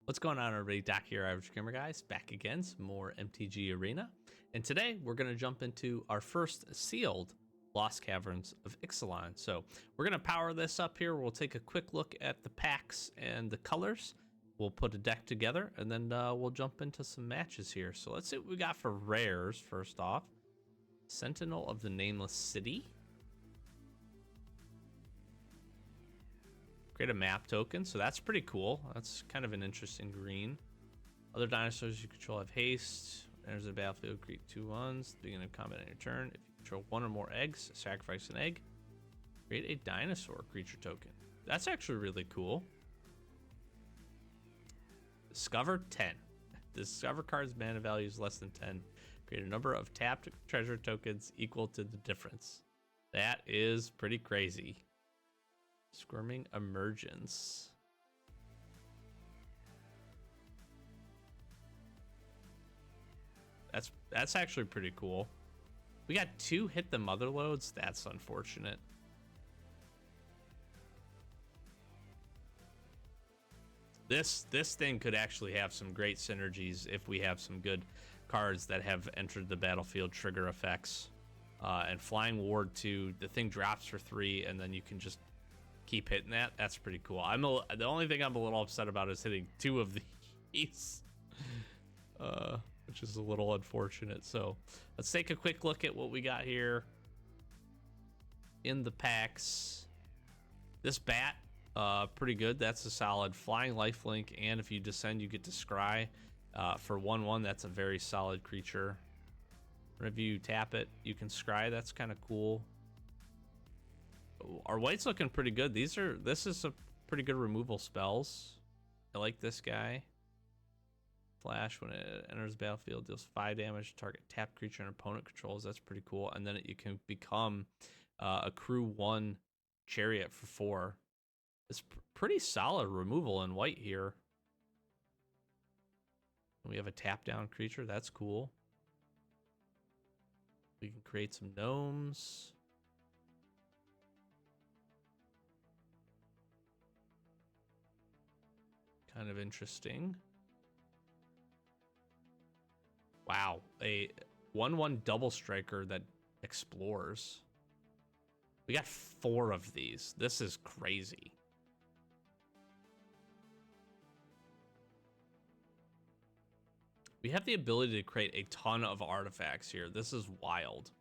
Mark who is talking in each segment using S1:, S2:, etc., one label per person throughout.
S1: What's going on, everybody? Doc here, Average Gamer Guys, back again, some more MTG Arena. And today we're going to jump into our first sealed Lost Caverns of Ixalan. So we're going to power this up here. We'll take a quick look at the packs and the colors. We'll put a deck together, and then we'll jump into some matches here. So let's see what we got for rares first off. Sentinel of the Nameless City. Create a map token, so that's pretty cool. That's kind of an interesting green. Other dinosaurs you control have haste. Enters the battlefield, create 2/1s. Beginning of combat on your turn. If you control one or more eggs, sacrifice an egg. Create a dinosaur creature token. That's actually really cool. Discover 10. Discover card's mana value is less than 10. Create a number of tapped treasure tokens equal to the difference. That is pretty crazy. Squirming Emergence. That's actually pretty cool. We got 2 hit the mother loads. That's unfortunate. This thing could actually have some great synergies if we have some good cards that have entered the battlefield trigger effects. And Flying Ward 2, the thing drops for 3, and then you can just keep hitting that. That's pretty cool. The only thing I'm a little upset about is hitting 2 of these, which is a little unfortunate. So let's take a quick look at what we got here in the packs. This bat, pretty good. That's a solid flying lifelink, and if you descend, you get to scry. For 1/1, that's a very solid creature. Whenever you tap it, you can scry. That's kind of cool. Our white's looking pretty good. This is a pretty good removal spells. I like this guy. Flash, when it enters the battlefield, deals 5 damage to target tapped creature and opponent controls. That's pretty cool. And then you can become a crew 1 chariot for 4. It's pretty solid removal in white here. We have a tap down creature. That's cool. We can create some gnomes. Kind of interesting. Wow, a 1/1 double striker that explores. We got 4 of these. This is crazy. We have the ability to create a ton of artifacts here. This is wild.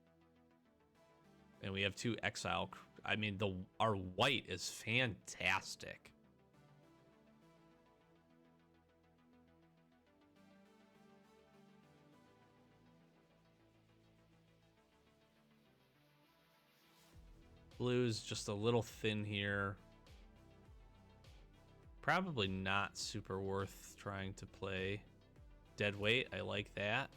S1: And we have 2 exile. I mean, our white is fantastic. Blue's just a little thin here. Probably not super worth trying to play. Dead weight, I like that.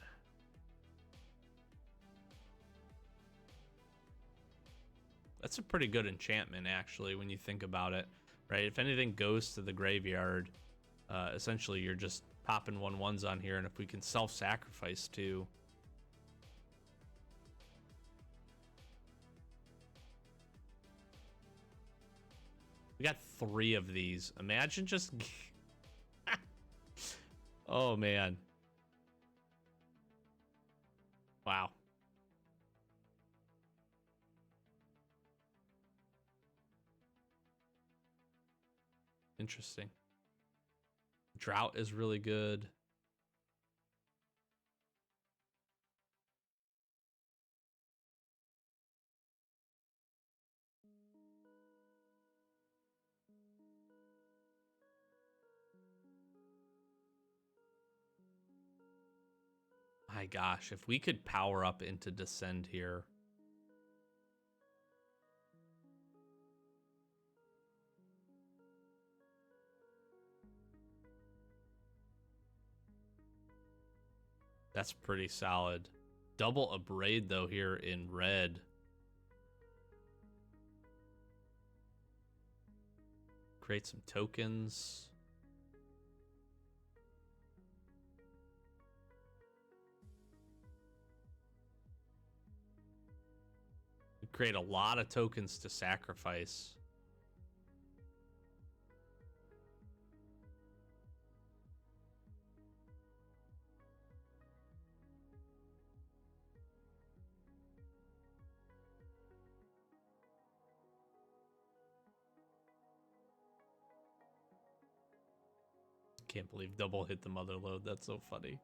S1: That's a pretty good enchantment, actually, when you think about it, right? If anything goes to the graveyard, essentially you're just popping 1/1s on here, and if we can self-sacrifice too. We got 3 of these. Imagine just... Oh, man. Wow. Interesting. Drought is really good. My gosh, if we could power up into Descend here. That's pretty solid. Double Abrade, though, here in red. Create some tokens. Create a lot of tokens to sacrifice. can't believe double hit the mother load. That's so funny.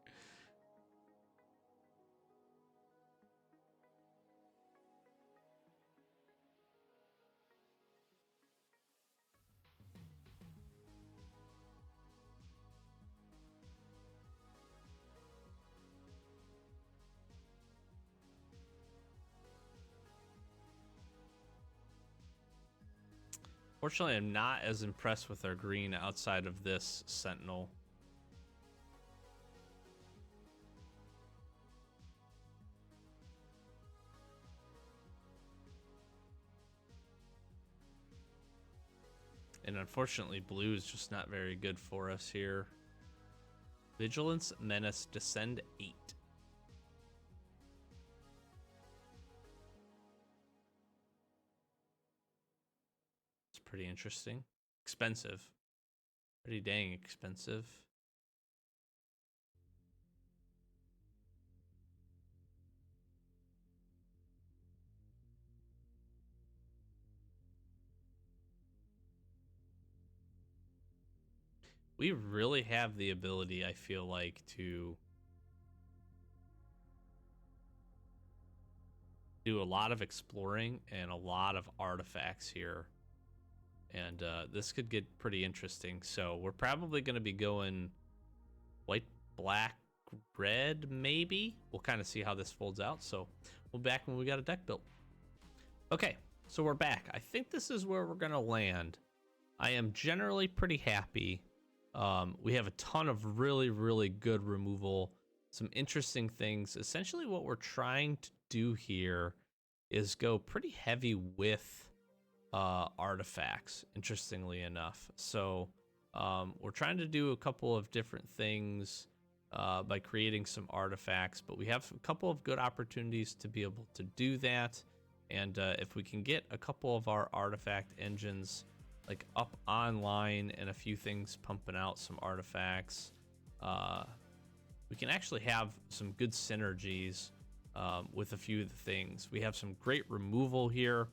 S1: Fortunately, I'm not as impressed with our green outside of this Sentinel. And unfortunately, blue is just not very good for us here. Vigilance, Menace, Descend 8. It's pretty interesting. Expensive. Pretty dang expensive. We really have the ability, I feel like, to do a lot of exploring and a lot of artifacts here. And this could get pretty interesting. So we're probably going to be going white, black, red, maybe. We'll kind of see how this folds out. So we'll be back when we got a deck built. Okay, so we're back. I think this is where we're going to land. I am generally pretty happy. We have a ton of really, really good removal. Some interesting things. Essentially what we're trying to do here is go pretty heavy with artifacts, interestingly enough. So we're trying to do a couple of different things by creating some artifacts, but we have a couple of good opportunities to be able to do that. And if we can get a couple of our artifact engines like up online and a few things pumping out some artifacts, we can actually have some good synergies with a few of the things. We have some great removal here,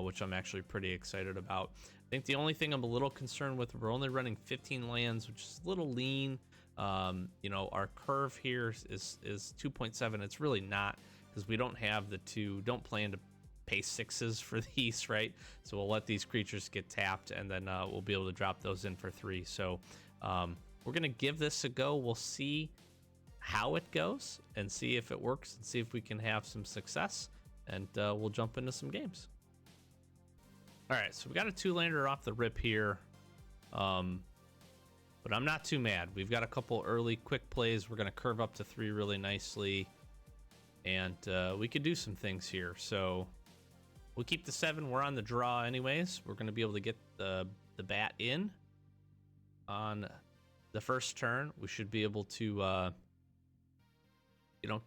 S1: which I'm actually pretty excited about. I think the only thing I'm a little concerned with, we're only running 15 lands, which is a little lean. You know, our curve here is 2.7. It's really not, because we don't have the don't plan to pay 6s for these, right? So we'll let these creatures get tapped, and then we'll be able to drop those in for 3. So we're gonna give this a go. We'll see how it goes and see if it works and see if we can have some success, and we'll jump into some games. All right, so we got a 2-lander off the rip here, but I'm not too mad. We've got a couple early quick plays. We're gonna curve up to 3 really nicely, and we could do some things here. So we'll keep the 7. We're on the draw anyways. We're gonna be able to get the bat in on the first turn. We should be able to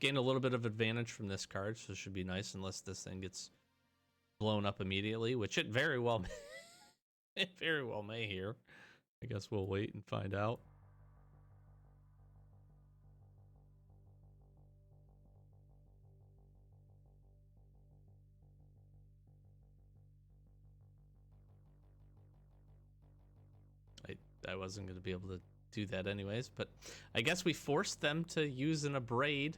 S1: gain a little bit of advantage from this card, so it should be nice, unless this thing gets blown up immediately, which it very well it very well may here. I guess we'll wait and find out. I wasn't going to be able to do that anyways, but I guess we forced them to use an abrade.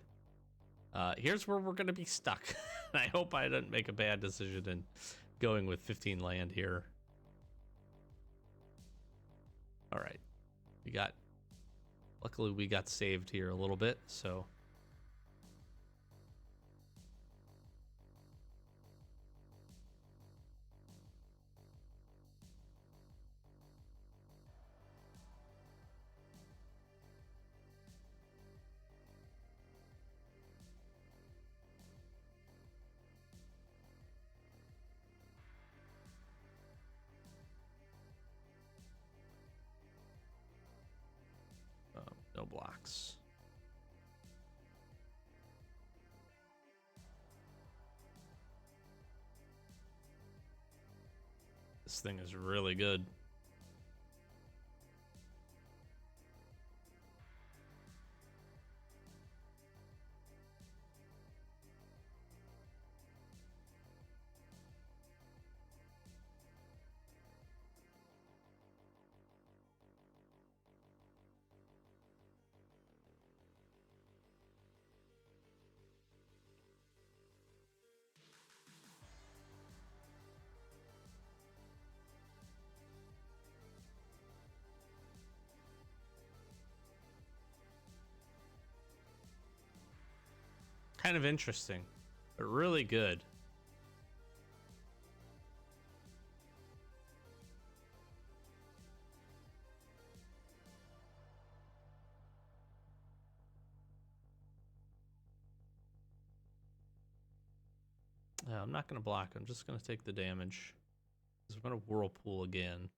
S1: Here's where we're going to be stuck. I hope I didn't make a bad decision in going with 15 land here. All right. Luckily we got saved here a little bit, so. No blocks. This thing is really good. Kind of interesting, but really good. I'm not going to block. I'm just going to take the damage. I'm going to Whirlpool again.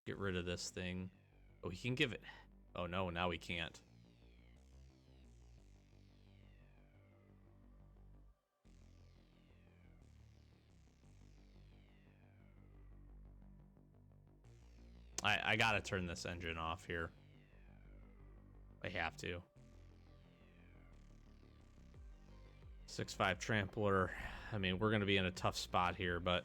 S1: Get rid of this thing. Oh, he can give it. Oh, no, now he can't. I got to turn this engine off here. I have to. 6/5 Trampler. I mean, we're going to be in a tough spot here, but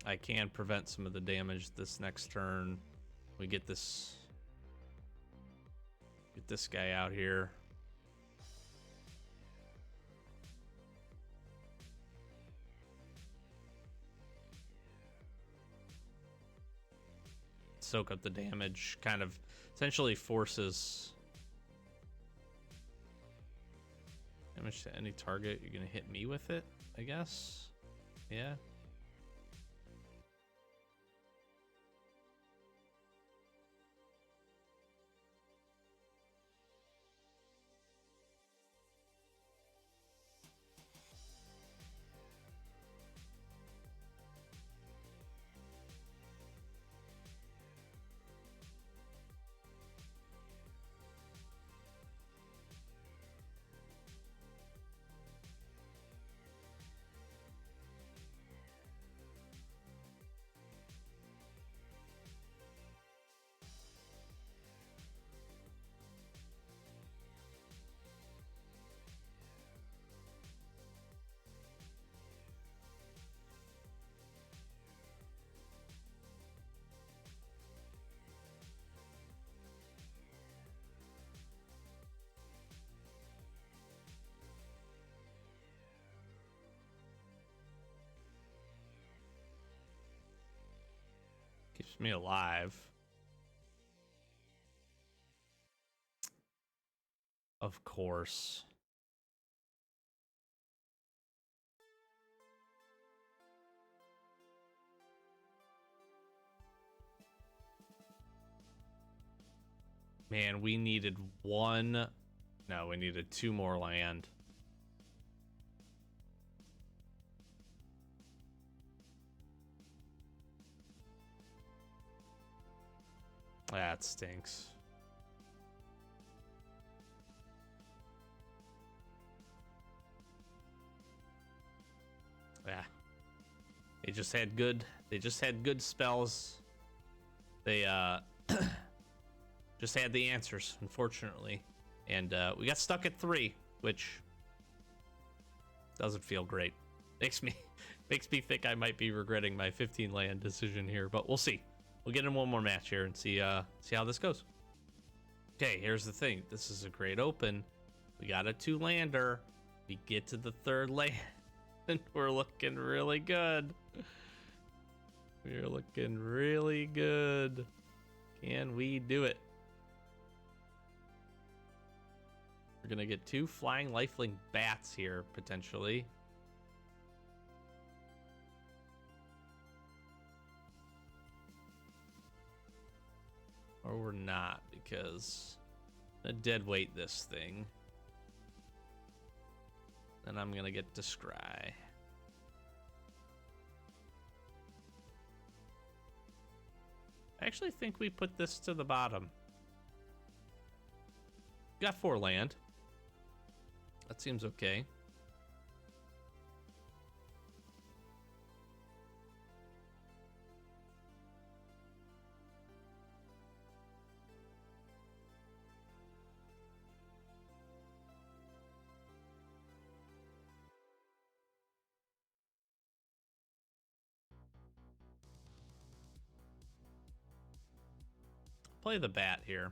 S1: I can prevent some of the damage this next turn. We get this guy out here. Soak up the damage, kind of essentially forces damage to any target. You're gonna hit me with it, I guess. Yeah. Keeps me alive. Of course. Man, we needed one. No, we needed 2 more land. That stinks. Yeah. They just had good spells. They just had the answers, unfortunately. And we got stuck at 3, which doesn't feel great. Makes me think I might be regretting my 15 land decision here, but we'll see. We'll get in one more match here and see how this goes. Okay, here's the thing. This is a great open. We got a 2-lander. We get to the 3rd land, and we're looking really good. We're looking really good. Can we do it? We're gonna get 2 flying lifelink bats here, potentially. Or we're not, because I'm gonna dead weight this thing. Then I'm gonna get to scry. I actually think we put this to the bottom. Got 4 land. That seems okay. Play the bat here.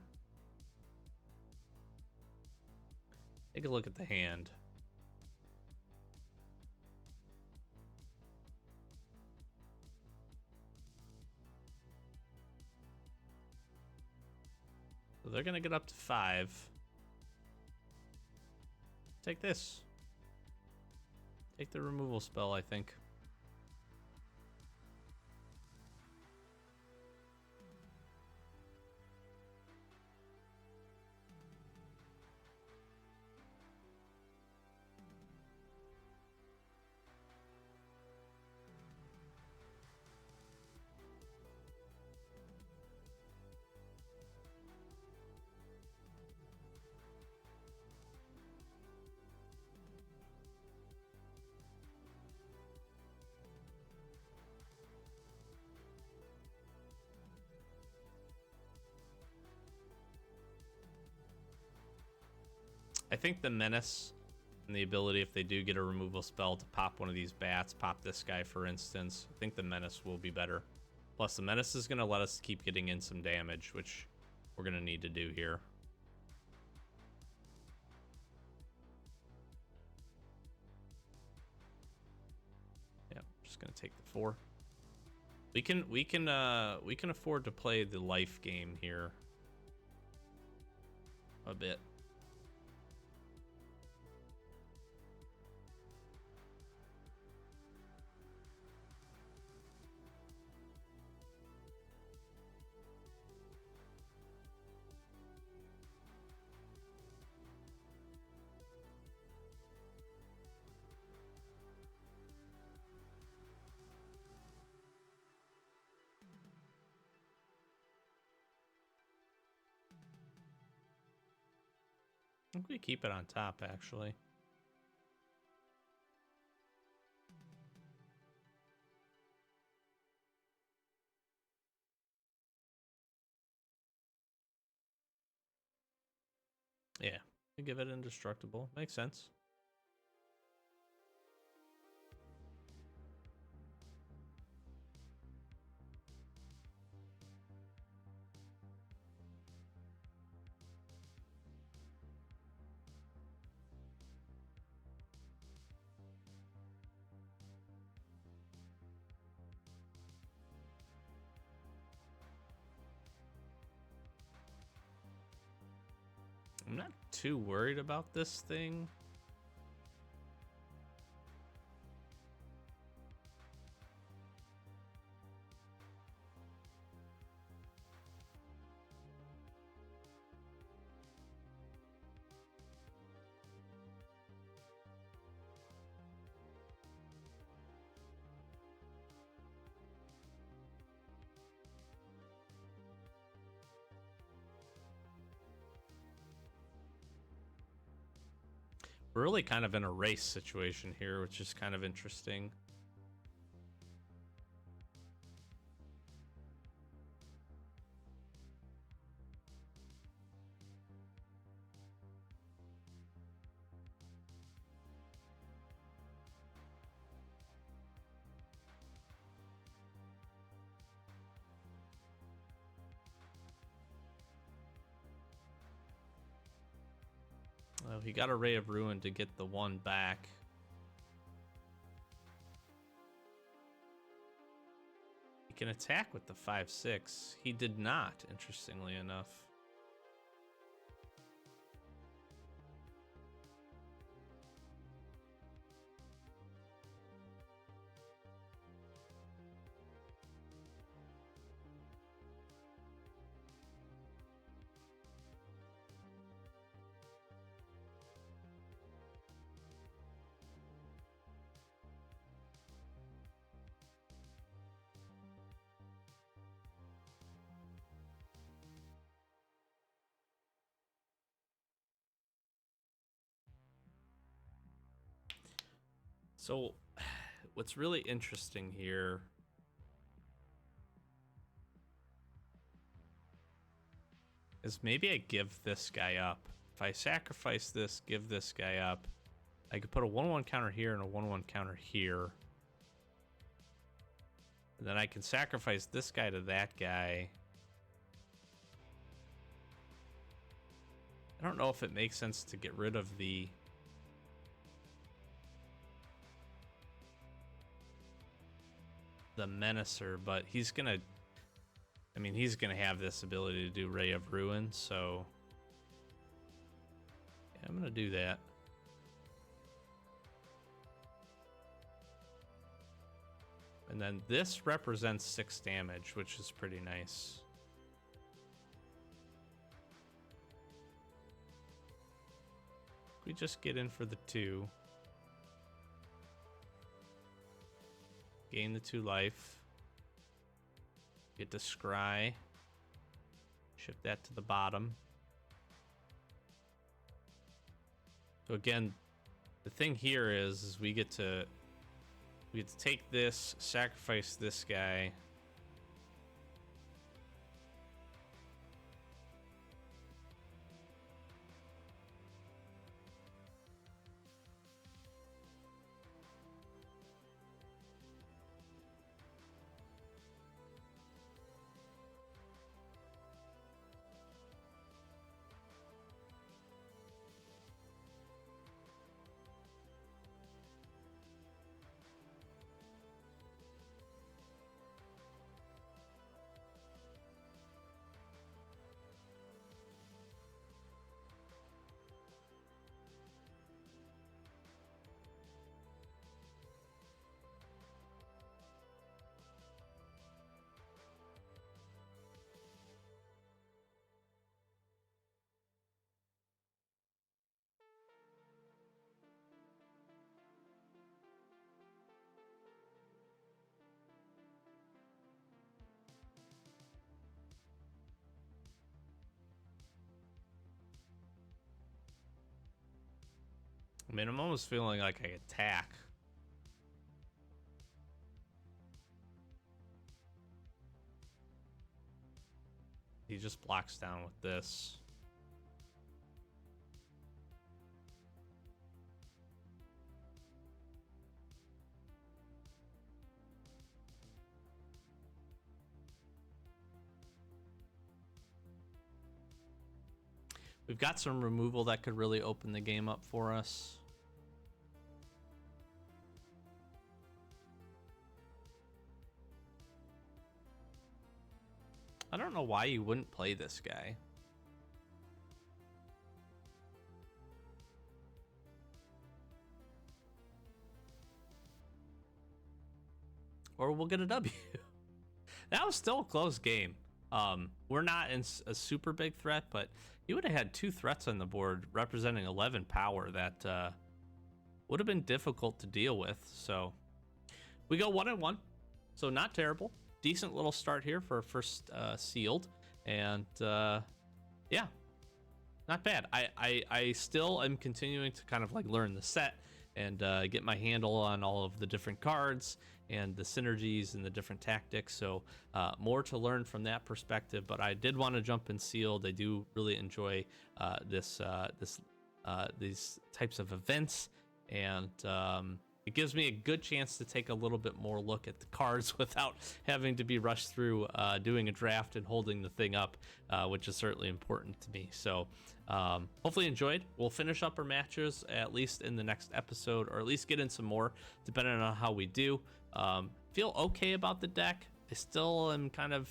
S1: Take a look at the hand. So they're going to get up to 5. Take this. Take the removal spell, I think. I think the Menace and the ability, if they do get a removal spell, to pop one of these bats, pop this guy, for instance, I think the Menace will be better. Plus, the Menace is going to let us keep getting in some damage, which we're going to need to do here. Yeah, I'm just going to take the 4. We can afford to play the life game here a bit. I think we keep it on top, actually. Yeah, we give it indestructible. Makes sense. I'm not too worried about this thing. We're really kind of in a race situation here, which is kind of interesting. Well, he got a Ray of Ruin to get the 1 back. He can attack with the 5/6. He did not, interestingly enough. So, what's really interesting here is maybe I give this guy up. If I sacrifice this, give this guy up, I could put a 1/1 counter here and a 1/1 counter here. And then I can sacrifice this guy to that guy. I don't know if it makes sense to get rid of the Menacer, but he's gonna I mean, he's going to have this ability to do Ray of Ruin, so yeah, I'm going to do that. And then this represents 6 damage, which is pretty nice. We just get in for the 2. Gain the 2 life. Get to Scry. Shift that to the bottom. So again, the thing here is we get to take this, sacrifice this guy. I mean, I'm almost feeling like I attack. He just blocks down with this. We've got some removal that could really open the game up for us. I don't know why you wouldn't play this guy. Or we'll get a W. That was still a close game. We're not in a super big threat, but he would have had 2 threats on the board representing 11 power that would have been difficult to deal with. So we go 1-1, so not terrible. Decent little start here for a first sealed, and yeah, not bad. I still am continuing to kind of like learn the set and get my handle on all of the different cards and the synergies and the different tactics. So more to learn from that perspective, but I did want to jump in sealed. I do really enjoy these types of events, and it gives me a good chance to take a little bit more look at the cards without having to be rushed through doing a draft and holding the thing up, which is certainly important to me. So hopefully enjoyed. We'll finish up our matches at least in the next episode, or at least get in some more depending on how we do. Feel okay about the deck. I still am kind of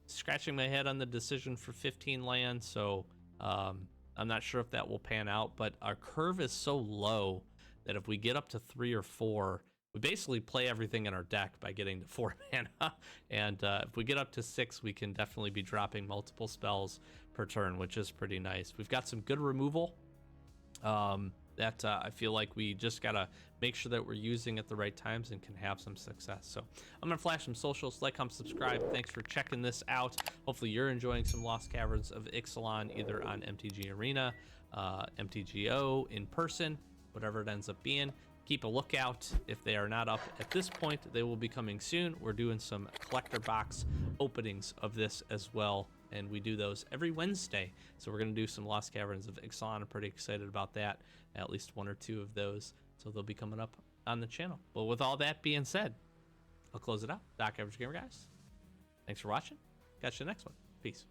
S1: scratching my head on the decision for 15 land, so I'm not sure if that will pan out, but our curve is so low that if we get up to 3 or 4, we basically play everything in our deck by getting to 4 mana. And if we get up to 6, we can definitely be dropping multiple spells per turn, which is pretty nice. We've got some good removal that I feel like we just gotta make sure that we're using at the right times and can have some success. So I'm gonna flash some socials, like, comment, subscribe. Thanks for checking this out. Hopefully you're enjoying some Lost Caverns of Ixalan, either on MTG Arena, MTGO, in person, whatever it ends up being. Keep a lookout. If they are not up at this point, they will be coming soon. We're doing some collector box openings of this as well, and we do those every Wednesday. So we're going to do some Lost Caverns of Ixalan. I'm pretty excited about that. At least 1 or 2 of those. So they'll be coming up on the channel. Well, with all that being said, I'll close it out. Doc Average Gamer, guys. Thanks for watching. Catch you in the next one. Peace.